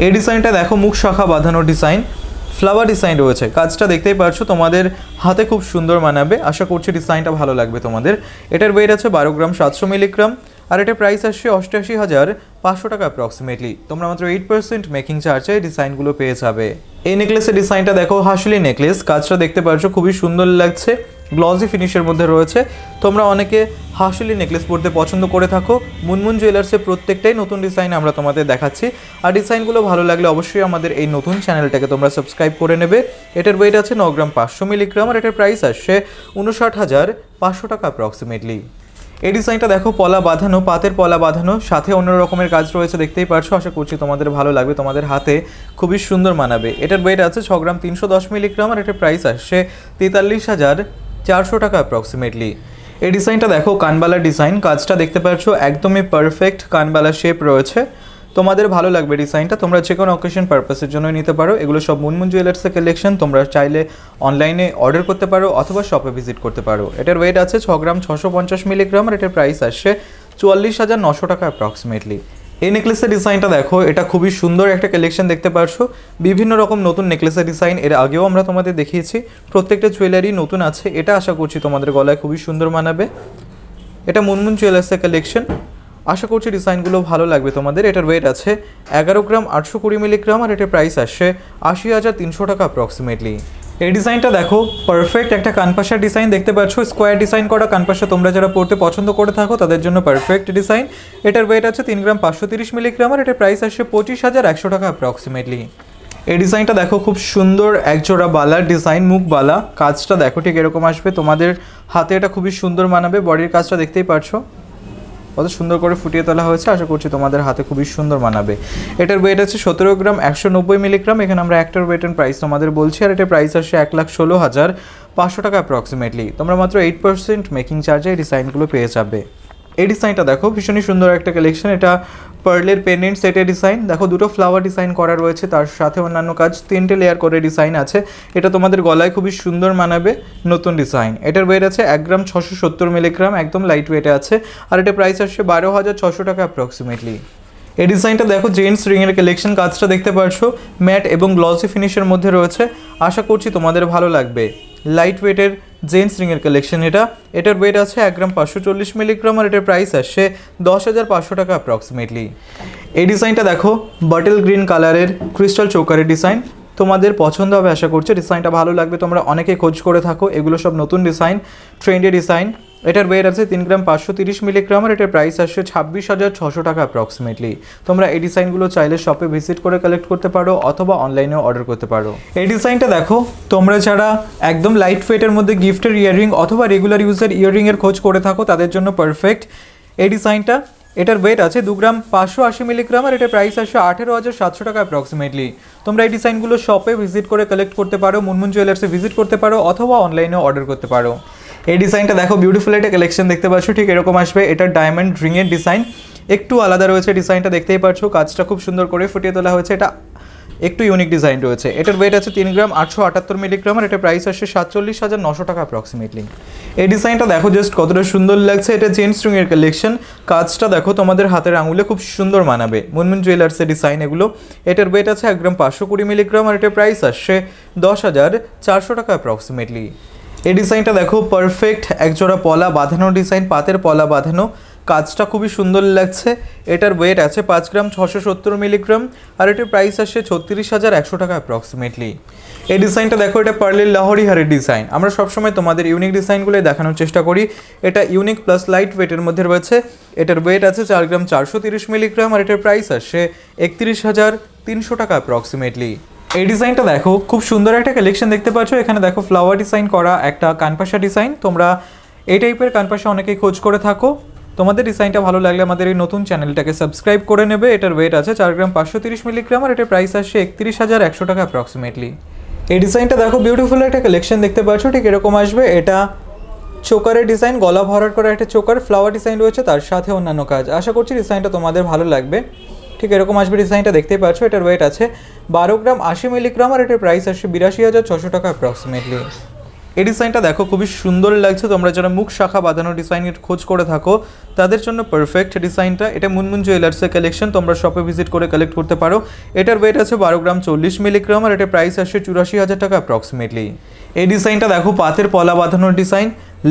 এই ডিজাইনটা দেখো মুখ শাখা বাঁধানো ডিজাইন, ফ্লাওয়ার ডিজাইন রয়েছে। কাজটা দেখতেই পারছো, তোমাদের হাতে খুব সুন্দর মানাবে। আশা করছি ডিজাইনটা ভালো লাগবে তোমাদের। এটার ওয়েট আছে 12 গ্রাম 700 মিলিগ্রাম, আর এটা প্রাইস আসছে 88,500 টাকা অ্যাপ্রক্সিমেটলি। তোমরা মাত্র 8% মেকিং চার্জে ডিজাইনগুলো পেয়ে যাবে। এই নেকলেসের ডিজাইনটা দেখো, হাসলি নেকলেস। কাজটা দেখতে পারছো খুবই সুন্দর লাগছে, গ্লসি ফিনিশের মধ্যে রয়েছে। তোমরা অনেকে হাসলি নেকলেস পরতে পছন্দ করে থাকো। মুনমুন জুয়েলার্সের প্রত্যেকটাই নতুন ডিজাইন আমরা তোমাদের দেখাচ্ছি। আর ডিজাইনগুলো ভালো লাগলে অবশ্যই আমাদের এই নতুন চ্যানেলটাকে তোমরা সাবস্ক্রাইব করে নেবে। এটার ওয়েট আছে 9 গ্রাম 500 মিলিগ্রাম, আর এটার প্রাইস আসছে 59,500 টাকা অ্যাপ্রক্সিমেটলি। এই ডিজাইনটা দেখো পলা বাঁধানো, পাতের পলা বাঁধানো, সাথে অন্য রকমের কাজ রয়েছে, দেখতেই পারছো। আশা করছি তোমাদের ভালো লাগবে, তোমাদের হাতে খুবই সুন্দর মানাবে। এটার ওয়েট আছে 6 গ্রাম 310 মিলিগ্রাম, আর এটার প্রাইস আসছে 43,400 টাকা অ্যাপ্রক্সিমেটলি। এই ডিজাইনটা দেখো কানবালার ডিজাইন। কাজটা দেখতে পাচ্ছো একদমই পারফেক্ট কানবালা শেপ রয়েছে, তোমাদের ভালো লাগবে ডিজাইনটা। তোমরা যে কোনো অকেশন পারপাসের জন্য নিতে পারো। এগুলো সব মুনমুন জুয়েলার্সের কালেকশন। তোমরা চাইলে অনলাইনে অর্ডার করতে পারো অথবা শপে ভিজিট করতে পারো। এটার ওয়েট আছে 6 গ্রাম 650 মিলিগ্রাম, আর এটার প্রাইস আসছে 44,900 টাকা অ্যাপ্রক্সিমেটলি। এই নেকলেসের ডিজাইনটা দেখো, এটা খুবই সুন্দর একটা কালেকশন দেখতে পারছো। বিভিন্ন রকম নতুন নেকলেসের ডিজাইন এর আগেও আমরা তোমাদের দেখিয়েছি। প্রত্যেকটা জুয়েলারি নতুন আছে। এটা আশা করছি তোমাদের গলায় খুবই সুন্দর মানাবে। এটা মুনমুন জুয়েলার্সের কালেকশন। আশা করছি ডিজাইনগুলো ভালো লাগবে তোমাদের। এটার ওয়েট আছে 11 গ্রাম 820 মিলিগ্রাম, আর এটার প্রাইস আসছে 80,300 টাকা অ্যাপ্রক্সিমেটলি। এই ডিজাইনটা দেখো, পারফেক্ট একটা কানপাশা ডিজাইন দেখতে পাচ্ছ। স্কোয়ার ডিজাইন করা কানপাশা তোমরা যারা পড়তে পছন্দ করে থাকো তাদের জন্য পারফেক্ট ডিজাইন। এটার ওয়েট আছে 3 গ্রাম 530 মিলিগ্রাম, আর এটার প্রাইস আসছে 25,100 টাকা অ্যাপ্রক্সিমেটলি। এই ডিজাইনটা দেখো, খুব সুন্দর একজোড়া বালার ডিজাইন, মুখ বালা। কাজটা দেখো ঠিক এরকম আসবে, তোমাদের হাতে এটা খুবই সুন্দর মানাবে। বডির কাজটা দেখতেই পারছো কত সুন্দর করে ফুটিয়ে তোলা হয়েছে। আশা করছি তোমাদের হাতে খুবই সুন্দর মানাবে। এটার ওয়েট আছে 17 গ্রাম 190 মিলিগ্রাম। এখানে আমরা একটার ওয়েট অ্যান্ড প্রাইস তোমাদের বলছি, আর এটার প্রাইস আসছে 1,16,500 টাকা অ্যাপ্রক্সিমেটলি। তোমরা মাত্র 8% মেকিং চার্জে এই ডিজাইনগুলো পেয়ে যাবে। এই ডিজাইনটা দেখো, ভীষণই সুন্দর একটা কালেকশন। এটা পার্লের পেন্ডেন্ট সেটের ডিজাইন। দেখো দুটো ফ্লাওয়ার ডিজাইন করা রয়েছে, তার সাথে অন্যান্য কাজ 3টে লেয়ার করে ডিজাইন আছে। এটা তোমাদের গলায় খুবই সুন্দর মানাবে, নতুন ডিজাইন। এটার ওয়েট আছে 1 গ্রাম 670 মিলিগ্রাম, একদম লাইট ওয়েটে আছে, আর এটা প্রাইস আসছে 12,600 টাকা অ্যাপ্রক্সিমেটলি। এই ডিজাইনটা দেখো, জেন্টস রিংয়ের কালেকশন। কাজটা দেখতে পারছো ম্যাট এবং গ্লসি ফিনিশের মধ্যে রয়েছে। আশা করছি তোমাদের ভালো লাগবে। লাইট ওয়েটের জেন্টস রিংয়ের কালেকশন এটা। এটার ওয়েট আছে 1 গ্রাম 540 মিলিগ্রাম, আর এটার প্রাইস আসছে 10,500 টাকা অ্যাপ্রক্সিমেটলি। এই ডিজাইনটা দেখো, বাটল গ্রিন কালারের ক্রিস্টাল চোকারের ডিজাইন। তোমাদের পছন্দ হবে আশা করছি, ডিজাইনটা ভালো লাগবে। তোমরা অনেকে খোঁজ করে থাকো, এগুলো সব নতুন ডিজাইন, ট্রেন্ডি ডিজাইন। এটার ওয়েট আছে 3 গ্রাম 530 মিলিগ্রাম, আর এটার প্রাইস আসছে 26,600 টাকা অ্যাপ্রক্সিমেটলি। তোমরা এই ডিজাইনগুলো চাইলে শপে ভিজিট করে কালেক্ট করতে পারো অথবা অনলাইনেও অর্ডার করতে পারো। এই ডিজাইনটা দেখো, তোমরা যারা একদম লাইট ওয়েটের মধ্যে গিফটের ইয়াররিং অথবা রেগুলার ইউজের ইয়াররিংয়ের খোঁজ করে থাকো তাদের জন্য পারফেক্ট এই ডিজাইনটা। এটার ওয়েট আছে 2 গ্রাম 580 মিলিগ্রাম, আর এটার প্রাইস আসছে 18,700 টাকা অ্যাপ্রক্সিমেটলি। তোমরা এই ডিজাইনগুলো শপে ভিজিট করে কালেক্ট করতে পারো, মুনমুন জুয়েলার্সে ভিজিট করতে পারো অথবা অনলাইনেও অর্ডার করতে পারো। এই ডিজাইনটা দেখো, বিউটিফুল একটা কালেকশন দেখতে পাচ্ছ, ঠিক এরকম আসবে। এটা ডায়মন্ড রিংয়ের ডিজাইন, একটু আলাদা রয়েছে ডিজাইনটা, দেখতেই পাচ্ছো। কাজটা খুব সুন্দর করে ফুটিয়ে তোলা হয়েছে, এটা একটু ইউনিক ডিজাইন রয়েছে। এটার ওয়েট আছে 3 গ্রাম 878 মিলিগ্রাম, আর এটার প্রাইস আসছে 47,900 টাকা অ্যাপ্রক্সিমেটলি। এই ডিজাইনটা দেখো জাস্ট কতটা সুন্দর লাগছে। এটা জেন্টস রিংয়ের কালেকশন। কাজটা দেখো, তোমাদের হাতের আঙুলে খুব সুন্দর মানাবে। মুনমুন জুয়েলার্সের ডিজাইন এগুলো। এটার ওয়েট আছে 1 গ্রাম 520 মিলিগ্রাম, আর এটার প্রাইস আসছে 10,400 টাকা অ্যাপ্রক্সিমেটলি। এই ডিজাইনটা দেখো, পারফেক্ট একজোড়া পলা বাঁধানো ডিজাইন, পাতের পলা বাঁধানো। কাজটা খুবই সুন্দর লাগছে। এটার ওয়েট আছে 5 গ্রাম 670 মিলিগ্রাম, আর এটার প্রাইস আসছে 36,100 টাকা অ্যাপ্রক্সিমেটলি। এই ডিজাইনটা দেখো, এটা পার্লের লাহোরি হারের ডিজাইন। আমরা সবসময় তোমাদের ইউনিক ডিজাইনগুলোই দেখানোর চেষ্টা করি। এটা ইউনিক প্লাস লাইট ওয়েটের মধ্যে রয়েছে। এটার ওয়েট আছে 4 গ্রাম 430 মিলিগ্রাম, আর এটার প্রাইস আসছে 31,300 টাকা অ্যাপ্রক্সিমেটলি। এই ডিজাইনটা দেখো, খুব সুন্দর একটা কালেকশন দেখতে পাচ্ছ। এখানে দেখো ফ্লাওয়ার ডিজাইন করা একটা কানপাশা ডিজাইন। তোমরা এই টাইপের কানপাশা অনেকেই খোঁজ করে থাকো। তোমাদের ডিজাইনটা ভালো লাগলে আমাদের এই নতুন চ্যানেলটাকে সাবস্ক্রাইব করে নেবে। এটার ওয়েট আছে 4 গ্রাম 530 মিলিগ্রাম, আর এটার প্রাইস আসছে 31,100 টাকা অ্যাপ্রক্সিমেটলি। এই ডিজাইনটা দেখো, বিউটিফুল একটা কালেকশন দেখতে পাচ্ছ, ঠিক এরকম আসবে। এটা চোকারের ডিজাইন, গলা ভরাট করা একটা চোকার, ফ্লাওয়ার ডিজাইন রয়েছে, তার সাথে অন্যান্য কাজ। আশা করছি ডিজাইনটা তোমাদের ভালো লাগবে। ঠিক এরকম আসবে ডিজাইনটা, দেখতেই পাচ্ছ। এটার ওয়েট আছে 12 গ্রাম 80 মিলিগ্রাম, আর এটার প্রাইস আসছে 82,600 টাকা অ্যাপ্রক্সিমেটলি। এই ডিজাইনটা দেখো খুবই সুন্দর লাগছে। তোমরা যারা মুখ শাখা বাঁধানো ডিজাইনের খোঁজ করে থাকো তাদের জন্য পারফেক্ট ডিজাইনটা। এটা মুনমুন জুয়েলার্সের কালেকশন, তোমরা শপে ভিজিট করে কালেক্ট করতে পারো। এটার ওয়েট আছে 12 গ্রাম 40 মিলিগ্রাম আর এটার প্রাইস আসছে 84,000 টাকা অ্যাপ্রক্সিমেটলি। এই ডিজাইনটা দেখো পাতের পলা বাঁধানোর ডিজাইন,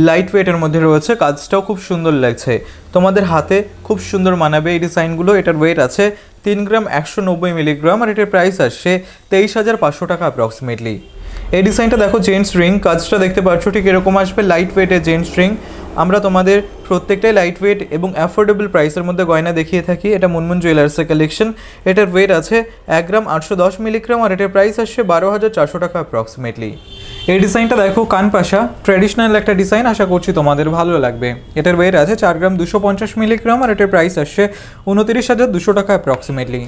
লাইট ওয়েটের মধ্যে রয়েছে, কাজটাও খুব সুন্দর লাগছে, তোমাদের হাতে খুব সুন্দর মানাবে এই ডিজাইনগুলো। এটার ওয়েট আছে 3 গ্রাম 190 মিলিগ্রাম আর এটার প্রাইস আসছে 23,500 টাকা অ্যাপ্রক্সিমেটলি। এই ডিজাইনটা দেখো জেন্টস রিং, কাজটা দেখতে পাচ্ছ ঠিক এরকম আসবে, লাইট ওয়েটের জেন্টস রিং। আমরা তোমাদের প্রত্যেকটাই লাইট ওয়েট এবং অ্যাফোর্ডেবল প্রাইসের মধ্যে গয়না দেখিয়ে থাকি। এটা মুনমুন জুয়েলার্সের কালেকশন। এটার ওয়েট আছে 1 গ্রাম 810 মিলিগ্রাম আর এটার প্রাইস আসছে 12,400 টাকা অ্যাপ্রক্সিমেটলি। এই ডিজাইনটা দেখো কানপাশা, ট্র্যাডিশনাল একটা ডিজাইন, আশা করছি তোমাদের ভালো লাগবে। এটার ওয়েট আছে 4 গ্রাম 250 মিলিগ্রাম আর এটার প্রাইস আসছে 29,200 টাকা অ্যাপ্রক্সিমেটলি।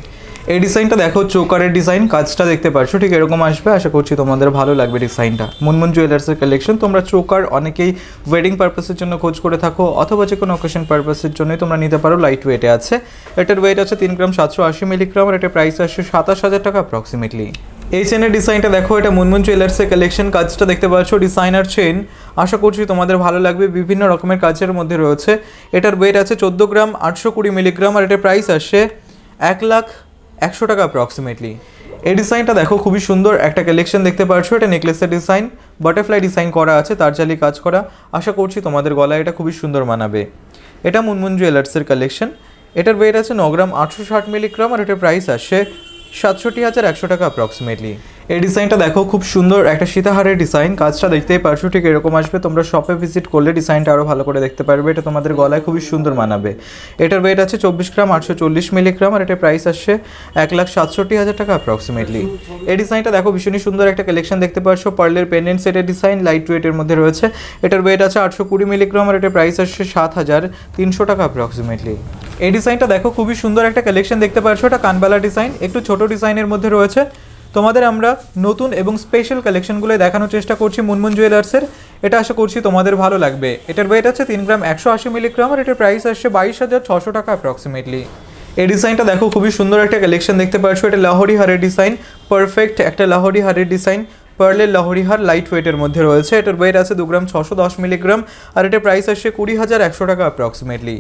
এই ডিজাইনটা দেখো চোকারের ডিজাইন, কাজটা দেখতে পাচ্ছ ঠিক এরকম আসবে, আশা করছি তোমাদের ভালো লাগবে ডিজাইনটা। মুনমুন জুয়েলার্সের কালেকশন। তোমরা চোকার অনেকেই ওয়েডিং পারপাসের জন্য খোঁজ করে থাকো অথবা যে কোনো অকেশন পারপাসের জন্যই তোমরা নিতে পারো, লাইট ওয়েটে আছে। এটার ওয়েট আছে 3 গ্রাম 780 মিলিগ্রাম আর এটার প্রাইস আসছে 27,000 টাকা অ্যাপ্রক্সিমেটলি। এই চেনের ডিজাইনটা দেখো, এটা মুনমুন জুয়েলার্সের কালেকশন, কাজটা দেখতে পাচ্ছ ডিজাইনার চেন, আশা করছি তোমাদের ভালো লাগবে, বিভিন্ন রকমের কাজের মধ্যে রয়েছে। এটার ওয়েট আছে 14 গ্রাম 820 মিলিগ্রাম আর এটার প্রাইস আসছে 1,01,000 টাকা অ্যাপ্রক্সিমেটলি। এই ডিজাইনটা দেখো খুবই সুন্দর একটা কালেকশন দেখতে পাচ্ছ, এটা নেকলেসের ডিজাইন, বাটারফ্লাই ডিজাইন করা আছে, তারজালি কাজ করা, আশা করছি তোমাদের গলায় এটা খুবই সুন্দর মানাবে। এটা মুনমুন জুয়েলার্সের কালেকশন। এটার ওয়েট আছে 9 গ্রাম 860 মিলিগ্রাম আর এটার প্রাইস আসছে 67,100 টাকা অ্যাপ্রক্সিমেটলি। এই ডিজাইনটা দেখো খুব সুন্দর একটা সীতাহারের ডিজাইন, কাজটা দেখতেই পারছো ঠিক এরকম আসবে, তোমরা শপে ভিজিট করলে ডিজাইনটা আরও ভালো করে দেখতে পারবে, এটা তোমাদের গলায় খুবই সুন্দর মানাবে। এটার ওয়েট আছে 24 গ্রাম 840 মিলিগ্রাম আর এটার প্রাইস আসছে 1,67,000 টাকা অ্যাপ্রক্সিমেটলি। এই ডিজাইনটা দেখো ভীষণই সুন্দর একটা কালেকশন দেখতে পারছো, পার্লের পেন্ডেন্ট সেটের ডিজাইন, লাইট ওয়েটের মধ্যে রয়েছে। এটার ওয়েট আছে 820 মিলিগ্রাম আর এটার প্রাইস আসছে 7,300 টাকা অ্যাপ্রক্সিমেটলি। এই ডিজাইনটা দেখো খুবই সুন্দর একটা কালেকশন দেখতে পাচ্ছ, এটা কানবালা ডিজাইন, একটু ছোট ডিজাইনের মধ্যে রয়েছে। তোমাদের আমরা নতুন এবং স্পেশাল কালেকশনগুলো দেখানোর চেষ্টা করছি মুনমুন জুয়েলার্সের, এটা আশা করছি তোমাদের ভালো লাগবে। এটার ওয়েট আছে 3 গ্রাম 180 মিলিগ্রাম আর এটার প্রাইস আসছে 22,600 টাকা অ্যাপ্রক্সিমেটলি। এই ডিজাইনটা দেখো খুবই সুন্দর একটা কালেকশন দেখতে পাচ্ছ, এটা লাহোরি হারের ডিজাইন, পারফেক্ট একটা লাহোরি হারের ডিজাইন, পার্লের লাহোরি হার, লাইট ওয়েটের মধ্যে রয়েছে। এটার ওয়েট আছে 2 গ্রাম 610 মিলিগ্রাম আর এটার প্রাইস আসছে 20,100 টাকা অ্যাপ্রক্সিমেটলি।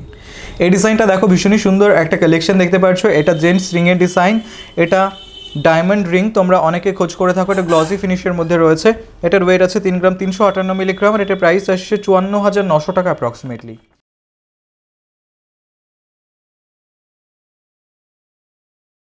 এই ডিজাইনটা দেখো ভীষণই সুন্দর একটা কালেকশন দেখতে পাচ্ছ, এটা জেন্টস রিংয়ের ডিজাইন, এটা ডায়মন্ড রিং, তোমরা অনেকে খোঁজ করে থাকো, এটা গ্লসি ফিনিশের মধ্যে রয়েছে। এটার ওয়েট আছে 3 গ্রাম 358 মিলিগ্রাম আর এটার প্রাইস আসছে 54,900 টাকা অ্যাপ্রক্সিমেটলি।